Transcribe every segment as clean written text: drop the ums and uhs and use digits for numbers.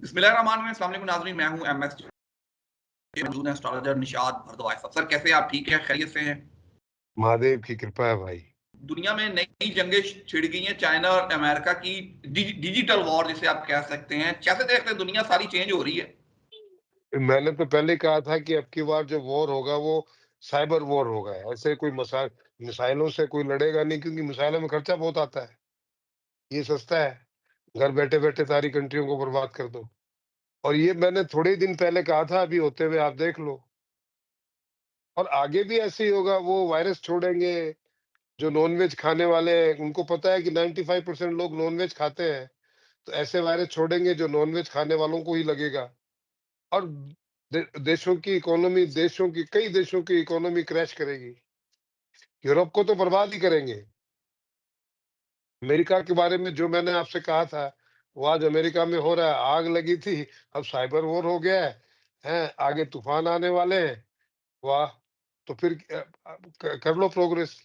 बिस्मिल्लाहिर्रहमानिर्रहीम। अस्सलाम वालेकुम नाज़रीन, मैं हूं एमएस मौजूद है एस्ट्रोलॉजर निशात भारद्वाज साहब। सर कैसे हैं आप? ठीक है, खैरियत से हैं? महादेव की कृपा है भाई। दुनिया में नई नई जंगें छिड़ गई हैं, चाइना और अमेरिका की डिजिटल वॉर जिसे आप कह सकते हैं। कैसे देखते हैं, दुनिया सारी चेंज हो रही है। मैंने तो पहले कहा था कि अब की बार जो वॉर होगा वो साइबर वॉर होगा। ऐसे कोई मिसाइलों से कोई लड़ेगा नहीं, क्योंकि मिसाइलों में खर्चा बहुत आता है। ये सस्ता है, घर बैठे बैठे सारी कंट्रियों को बर्बाद कर दो। और ये मैंने थोड़े ही दिन पहले कहा था, अभी होते हुए आप देख लो। और आगे भी ऐसे ही होगा। वो वायरस छोड़ेंगे। जो नॉनवेज खाने वाले हैं उनको पता है कि 95% लोग नॉनवेज खाते हैं, तो ऐसे वायरस छोड़ेंगे जो नॉनवेज खाने वालों को ही लगेगा। और देशों की इकोनॉमी, कई देशों की इकोनॉमी क्रैश करेगी। यूरोप को तो बर्बाद ही करेंगे। अमेरिका के बारे में जो मैंने आपसे कहा था, वो आज अमेरिका में हो रहा है। आग लगी थी, अब साइबर वॉर हो गया है। आगे तूफान आने वाले हैं। वाह! तो फिर कर लो प्रोग्रेस।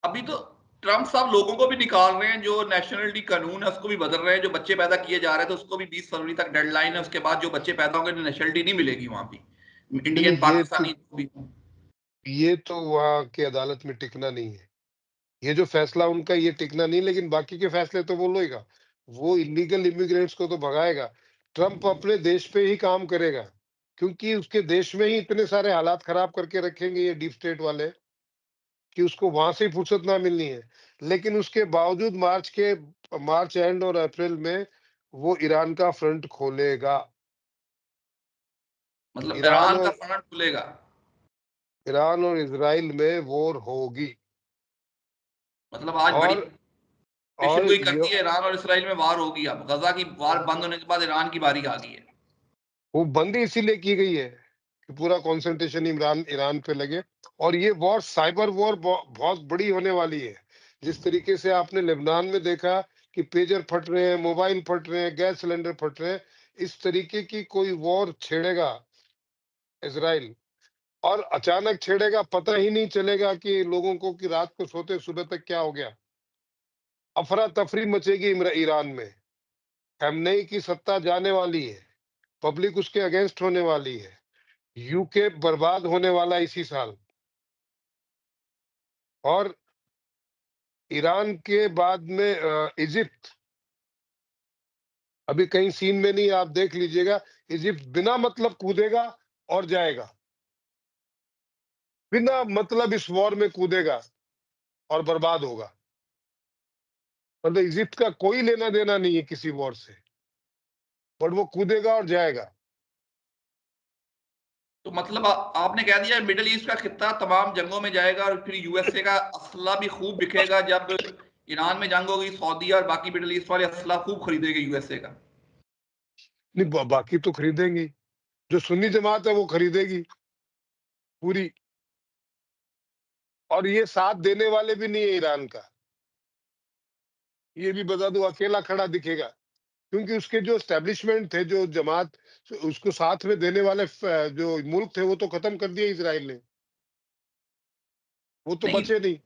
अभी तो ट्रंप साहब लोगों को भी निकाल रहे हैं, जो नेशनलिटी कानून है उसको भी बदल रहे हैं। जो बच्चे पैदा किए जा रहे थे उसको भी 20 फरवरी तक डेडलाइन है। उसके बाद जो बच्चे पैदा होंगे नेशनलिटी नहीं मिलेगी वहां भी, नहीं नहीं, इंडियन पाकिस्तानी भी। ये तो वहाँ की अदालत में टिकना नहीं है। ये जो फैसला उनका, ये टिकना नहीं, लेकिन बाकी के फैसले तो वो लेगा। वो इलीगल इमिग्रेंट्स को तो भगाएगा। ट्रंप अपने देश पे ही काम करेगा, क्योंकि उसके देश में ही इतने सारे हालात खराब करके रखेंगे ये डीप स्टेट वाले, कि उसको वहां से ही फुर्सत ना मिलनी है। लेकिन उसके बावजूद मार्च एंड और अप्रैल में वो ईरान का फ्रंट खोलेगा। मतलब ईरान ईरान का और फ्रंट खुलेगा। ईरान और इसराइल में वॉर होगी। मतलब आज बड़ी और पेशन और गोई कर दी है, ईरान और इसराइल में वार होगी। अब गजा की वार बंद होने के बाद ईरान की बारी आ गई है। वो बंदी इसीलिए की गई है कि पूरा कंसंट्रेशन ईरान ईरान पे लगे। और ये वॉर, साइबर वॉर, बहुत बड़ी होने वाली है। जिस तरीके से आपने लेबनान में देखा कि पेजर फट रहे हैं, मोबाइल फट रहे हैं, गैस सिलेंडर फट रहे हैं, इस तरीके की कोई वॉर छेड़ेगा इसराइल। और अचानक छेड़ेगा, पता ही नहीं चलेगा कि लोगों को कि रात को सोते सुबह तक क्या हो गया। अफरा तफरी मचेगी ईरान में। खamenei की सत्ता जाने वाली है। पब्लिक उसके अगेंस्ट होने वाली है। यूके बर्बाद होने वाला इसी साल। और ईरान के बाद में इजिप्ट अभी कहीं सीन में नहीं, आप देख लीजिएगा। इजिप्ट बिना मतलब कूदेगा और जाएगा। बिना मतलब इस वॉर में कूदेगा और बर्बाद होगा। मतलब इजिप्ट का कोई लेना देना नहीं है किसी वॉर से, बट वो कूदेगा और जाएगा। तो मतलब आपने कह दिया मिडिल ईस्ट का खित्ता तमाम जंगों में जाएगा और फिर यूएसए का असला भी खूब बिकेगा। जब ईरान में जंग होगी, सऊदी और बाकी मिडिल ईस्ट वाले असला खूब खरीदेंगे यूएसए का। नहीं, बाकी तो खरीदेंगी। जो सुन्नी जमात है वो खरीदेगी पूरी। और ये साथ देने वाले भी नहीं है ईरान का, ये भी बता दूं। अकेला खड़ा दिखेगा, क्योंकि उसके जो एस्टेब्लिशमेंट थे, जो जमात उसको साथ में देने वाले जो मुल्क थे, वो तो खत्म कर दिया इसराइल ने। वो तो नहीं, बचे नहीं।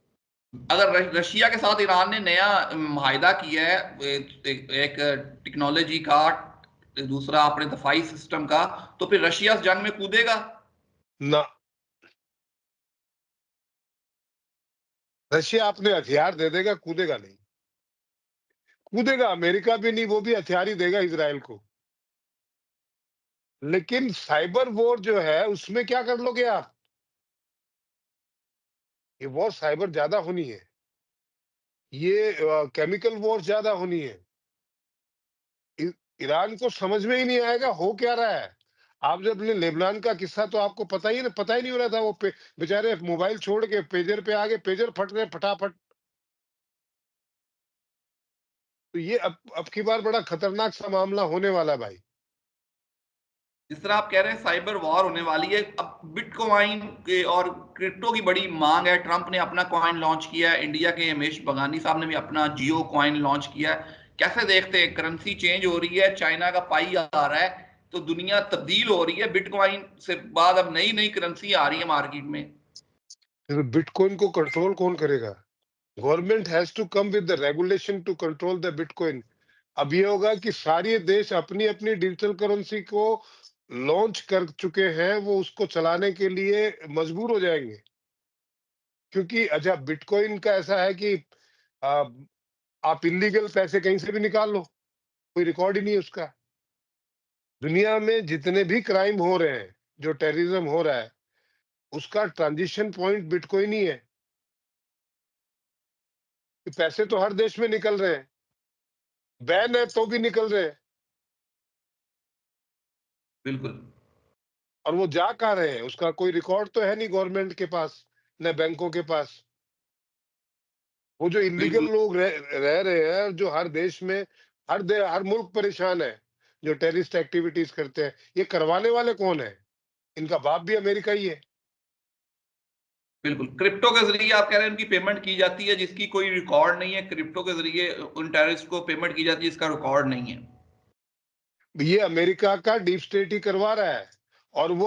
अगर रशिया के साथ ईरान ने नया माहिदा किया है, एक टेक्नोलॉजी का, दूसरा अपने दफाई सिस्टम का, तो फिर रशिया इस जंग में कूदेगा? ना, रशिया अपने हथियार दे देगा, कूदेगा नहीं। कूदेगा अमेरिका भी नहीं, वो भी हथियार ही देगा इसराइल को। लेकिन साइबर वॉर जो है, उसमें क्या कर लोगे आप? ये वॉर साइबर ज्यादा होनी है। ये केमिकल वॉर ज्यादा होनी है। ईरान को समझ में ही नहीं आएगा हो क्या रहा है। आप जब ने लेबनान का किस्सा, तो आपको पता ही नहीं हो रहा था। वो बेचारे मोबाइल छोड़ के पेजर पे आ गए, पेजर फट रहे फटाफट। तो ये अब की बार बड़ा खतरनाक सा मामला होने वाला है भाई। जिस तरह आप कह रहे हैं साइबर वॉर होने वाली है, अब बिटकॉइन के और क्रिप्टो की बड़ी मांग है। ट्रंप ने अपना कॉइन लॉन्च किया है, इंडिया के रमेश बगानी साहब ने भी अपना जियो कॉइन लॉन्च किया है। कैसे देखते हैं, करेंसी चेंज हो रही है, चाइना का पाई आ रहा है, तो दुनिया तब्दील हो रही है। बिटकॉइन से बाद अब नई नई करेंसी आ रही है मार्केट में। तो बिटकॉइन को कंट्रोल कौन करेगा? Government has to come with the regulation to control the bitcoin. अब ये होगा कि सारे देश अपनी-अपनी डिजिटल करेंसी को लॉन्च कर चुके हैं, वो उसको चलाने के लिए मजबूर हो जाएँगे। क्योंकि अच्छा बिटकॉइन का ऐसा है कि अ, आप इल्लीगल पैसे कहीं से भी निकाल लो, कोई रिकॉर्ड ही नहीं है उसका। दुनिया में जितने भी क्राइम हो रहे हैं, जो टेररिज्म हो रहा है, उसका ट्रांज़िशन पॉइंट बिटकॉइन ही है, कि पैसे तो हर देश में निकल रहे हैं, बैन है तो भी निकल रहे हैं बिल्कुल, और वो जा कहाँ रहे हैं, उसका कोई रिकॉर्ड तो है नहीं गवर्नमेंट के पास, न बैंकों के पास। वो जो इल्लीगल बिल्कुल, लोग रह रहे हैं, जो हर देश में हर मुल्क परेशान है, जो टेररिस्ट एक्टिविटीज़ करते हैं, ये करवाने वाले कौन हैं? इनका बाप भी अमेरिका ही है। बिल्कुल। क्रिप्टो के ज़रिए आप कह रहे हैं उनकी पेमेंट की जाती है जिसकी कोई रिकॉर्ड नहीं है, क्रिप्टो के ज़रिए उन टेररिस्ट को पेमेंट की जाती है जिसका रिकॉर्ड नहीं है। ये अमेरिका का डीप स्टेट ही करवा रहा है और वो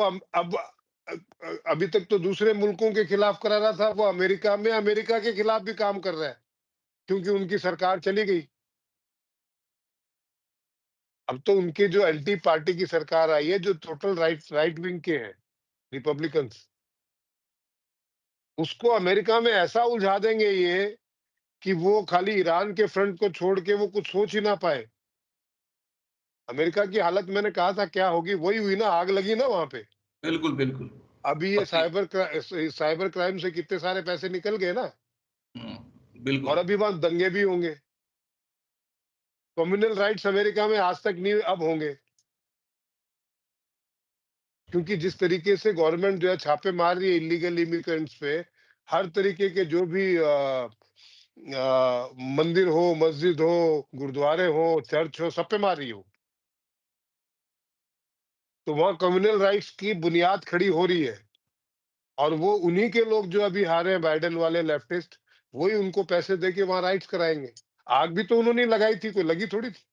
अभी तक तो दूसरे मुल्कों के खिलाफ करा रहा था, वो अमेरिका में अमेरिका के खिलाफ भी काम कर रहा है, क्योंकि उनकी सरकार चली गई। अब तो उनकी जो एंटी पार्टी की सरकार आई है, जो टोटल राइट विंग के हैं, रिपब्लिकन्स, उसको अमेरिका में ऐसा उलझा देंगे ये कि वो खाली ईरान के फ्रंट को छोड़ के वो कुछ सोच ही ना पाए। अमेरिका की हालत मैंने कहा था क्या होगी, वही हुई ना, आग लगी ना वहाँ पे। बिल्कुल, बिल्कुल। अभी ये और कि साइबर क्राइम से कितने सारे पैसे निकल गए ना हुँ, और बिल्कुल, अभी वहाँ दंगे भी होंगे। कम्युनल राइट्स अमेरिका में आज तक नहीं, अब होंगे। क्योंकि जिस तरीके से गवर्नमेंट जो है छापे मार रही है इल्लीगल इमिग्रेंट्स पे, हर तरीके के जो भी मंदिर हो, मस्जिद हो, गुरुद्वारे हो, चर्च हो, सब पे मार रही हो। तो वहाँ कम्युनल राइट्स की बुनियाद खड़ी हो रही है और वो उन्हीं के लोग जो अभी हारे हैं बाइडेन वाले लेफ्टिस्ट, वही उनको पैसे दे के वहाँ राइट्स कराएँगे। आग भी तो उन्होंने लगाई थी, कोई लगी थोड़ी थी।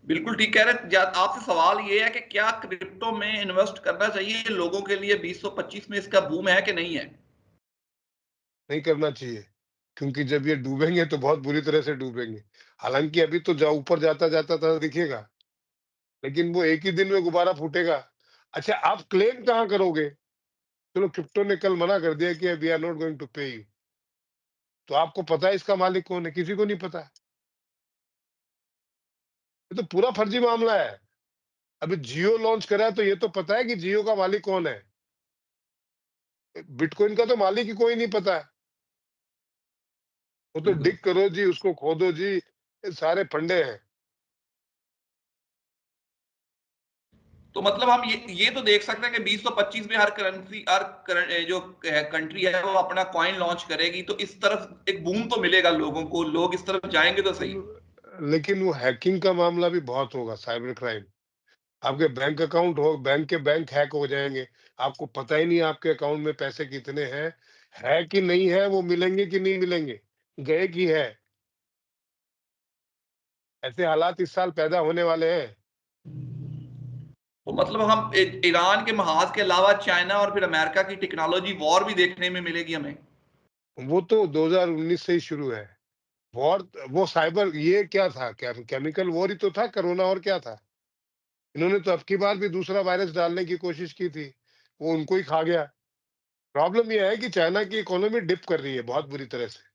बिल्कुल ठीक कह रहे हैं। जा आपसे सवाल ये है कि क्या क्रिप्टो में इन्वेस्ट करना चाहिए लोगों के लिए 2025 में इसका बूम है कि नहीं है? नहीं करना चाहिए, क्योंकि जब ये डूबेंगे तो बहुत बुरी तरह से डूबेंगे। हालाँकि अभी तो जा ऊपर जाता-जाता दिखेगा, लेकिन वो एक ही दिन में गुब्बारा फूटेगा। अच्छा, आप क्लेम कहाँ करोगे? चलो क्रिप्टो ने कल मना कर दिया कि we are not going to pay you. तो आपको पता है इसका मालिक कौन है? किसी को नहीं पता है। ये तो पूरा फर्जी मामला है। अभी जियो लॉन्च करा है तो ये तो पता है कि जियो का मालिक कौन है। बिटकॉइन का तो मालिक ही कोई नहीं पता है। वो तो बिल्कुल। डिग करो जी, उसको खोदो जी, ये सारे फंडे हैं। तो मतलब हम ये तो देख सकते हैं कि 2025 में जो कंट्री है वो अपना कॉइन लॉन्च करेगी तो इस तरफ एक बूम तो मिलेगा लोगों को, लोग इस तरफ जाएँगे तो सही। लेकिन वो हैकिंग का मामला भी बहुत होगा, साइबर क्राइम। आपके बैंक के बैंक हैक हो जाएँगे। आपको पता ही नहीं आपके अकाउंट में पैसे कितने हैं, है कि नहीं है, वो मिलेंगे कि नहीं मिलेंगे, गए कि है। ऐसे हालात इस साल पैदा होने वाले हैं। तो मतलब हम ईरान के महाज के अलावा चाइना और फिर अमेरिका की टेक्नोलॉजी वॉर भी देखने में मिलेगी हमें। वो तो 2019 से ही शुरू है। वॉर वो साइबर ये क्या था? केमिकल वॉर ही तो था, कोरोना और क्या था? इन्होंने तो अब की बार भी दूसरा वायरस डालने की कोशिश की थी, वो उनको ही खा गया। प्रॉब्लम ये है कि चाइना की इकोनॉमी डिप कर रही है बहुत बुरी तरह से।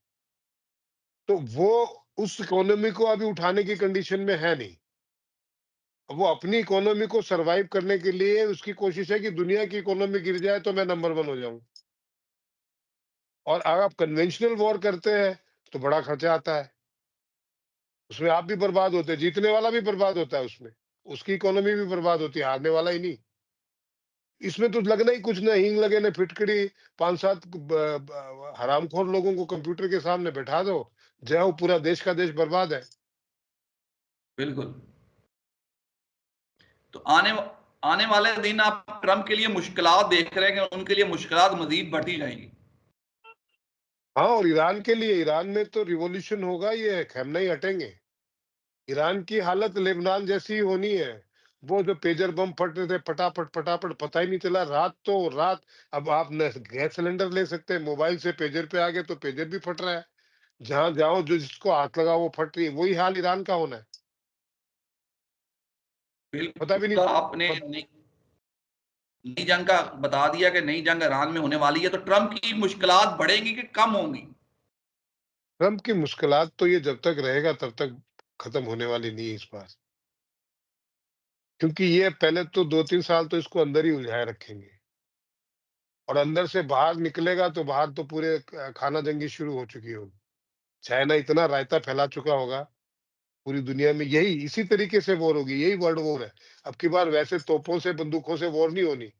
तो वो उस इकोनॉमी को अभी उठाने की कंडीशन में है नहीं। वो अपनी इकोनॉमी को सर्वाइव करने के लिए उसकी कोशिश है कि दुनिया की इकोनॉमी गिर जाए तो मैं नंबर 1 हो जाऊँ। और अगर आप कन्वेंशनल वॉर करते हैं, तो बड़ा खर्चा आता है। उसमें आप भी बर्बाद होते हैं, जीतने वाला भी बर्बाद होता है उसमें। उसकी इकोनॉमी भी बर्बाद होती है, हारने वाला ही नहीं। इसमें तो लगना ही कुछ ना हींग लगे ना फिटकड़ी, 5-7 हरामखोर लोगों को कंप्यूटर के सामने बैठा दो, जाओ पूरा देश का देश बर्बाद है। बिल्कुल। तो आने वाले दिन आप ट्रंप के लिए मुश्किलात देख रहे हैं कि उनके लिए मुश्किलात मज़ीद बढ़ती जाएँगी। हाँ, और ईरान के लिए, ईरान में तो रिवॉल्यूशन होगा, ये खैमना ही हटेंगे। ईरान की हालत लेबनान जैसी ही होनी है। वो जो पेजर बम फट रहे थे फटाफट फटाफट, पता ही नहीं चला, रात तो रात। अब आप न गैस सिलेंडर ले सकते हैं, मोबाइल से पेजर पे आ गए तो पेजर भी फट रहा है। जहाँ जाओ जो जिसको हाथ लगाओ वो फट रही है। वही हाल ईरान का होना है। पता भी बिल्कुल, नहीं तो आपने पत नई नई जंग का बता दिया कि नई जंग ईरान में होने वाली है, तो ट्रंप की मुश्किलात बढ़ेंगी कि कम होंगी? ट्रम्प की मुश्किलात तो ये जब तक रहेगा तब तक खत्म होने वाली नहीं है इस बार। क्योंकि ये पहले तो 2-3 साल तो इसको अंदर ही उलझाए रखेंगे और अंदर से बाहर निकलेगा तो बाहर तो पूरे खाना जंगी शुरू हो चुकी होगी। चाइना इतना रायता फैला चुका होगा पूरी दुनिया में, यही इसी तरीके से वॉर होगी, यही वर्ल्ड वॉर है। अब की बार वैसे तोपों से, बंदूकों से वॉर नहीं होनी,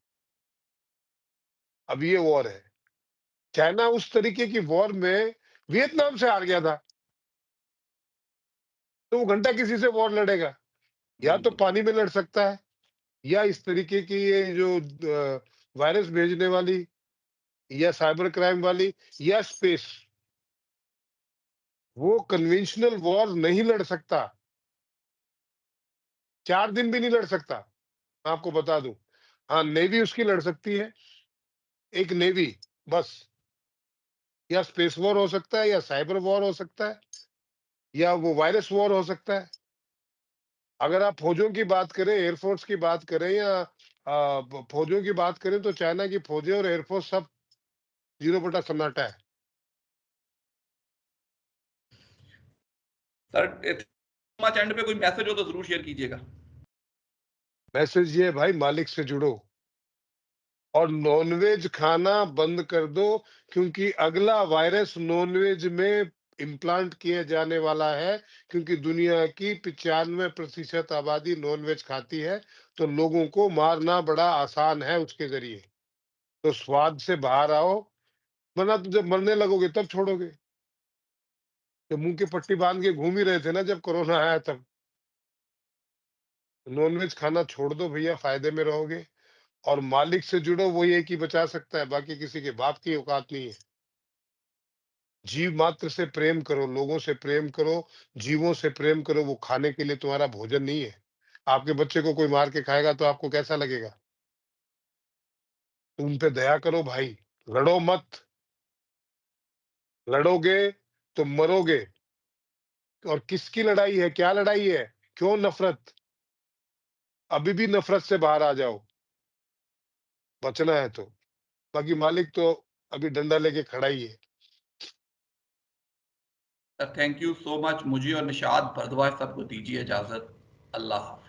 अब ये वॉर है। चाइना उस तरीके की वॉर में वियतनाम से हार गया था, तो वो घंटा किसी से वॉर लड़ेगा? या तो बिल्कुल। पानी में लड़ सकता है, या इस तरीके की ये जो वायरस भेजने वाली, या साइबर क्राइम वाली, या स्पेस, वो कन्वेंशनल वॉर नहीं लड़ सकता। 4 दिन भी नहीं लड़ सकता, मैं आपको बता दूँ। हाँ, नेवी उसकी लड़ सकती है, एक नेवी बस, या स्पेस वॉर हो सकता है, या साइबर वॉर हो सकता है, या वो वायरस वॉर हो सकता है। अगर आप फौजों की बात करें, एयरफोर्स की बात करें, या फौजों की बात करें, तो चाइना की फौजें और एयरफोर्स सब जीरो बटा सन्नाटा है। सर, मच एंड पे कोई मैसेज हो तो जरूर शेयर कीजिएगा। मैसेज ये है भाई, मालिक से जुड़ो और नॉनवेज खाना बंद कर दो, क्योंकि अगला वायरस नॉनवेज में इम्प्लांट किया जाने वाला है। क्योंकि दुनिया की 95% आबादी नॉनवेज खाती है, तो लोगों को मारना बड़ा आसान है उसके जरिए। तो स्वाद से बाहर आओ, वरना तो जब मरने लगोगे तब छोड़ोगे। जब मुंह की पट्टी बांध के घूम ही रहे थे ना जब कोरोना आया तब। नॉनवेज खाना छोड़ दो भैया, फायदे में रहोगे। और मालिक से जुड़ो, वही एक ही बचा सकता है, बाकी किसी के बाप की औकात नहीं है। जीव मात्र से प्रेम करो, लोगों से प्रेम करो, जीवों से प्रेम करो। वो खाने के लिए तुम्हारा भोजन नहीं है। आपके बच्चे को कोई मार के खाएगा तो आपको कैसा लगेगा? तुम पे दया करो भाई, लड़ो मत। लड़ोगे तो मरोगे। और किसकी लड़ाई है, क्या लड़ाई है, क्यों नफरत? अभी भी नफरत से बाहर आ जाओ, बचना है तो। बाकी मालिक तो अभी डंडा लेके खड़ा ही है। Sir, thank you so much. मुझे और निशात भारद्वाज साहब को दीजिए इजाजत। अल्लाह हाफ़िज़।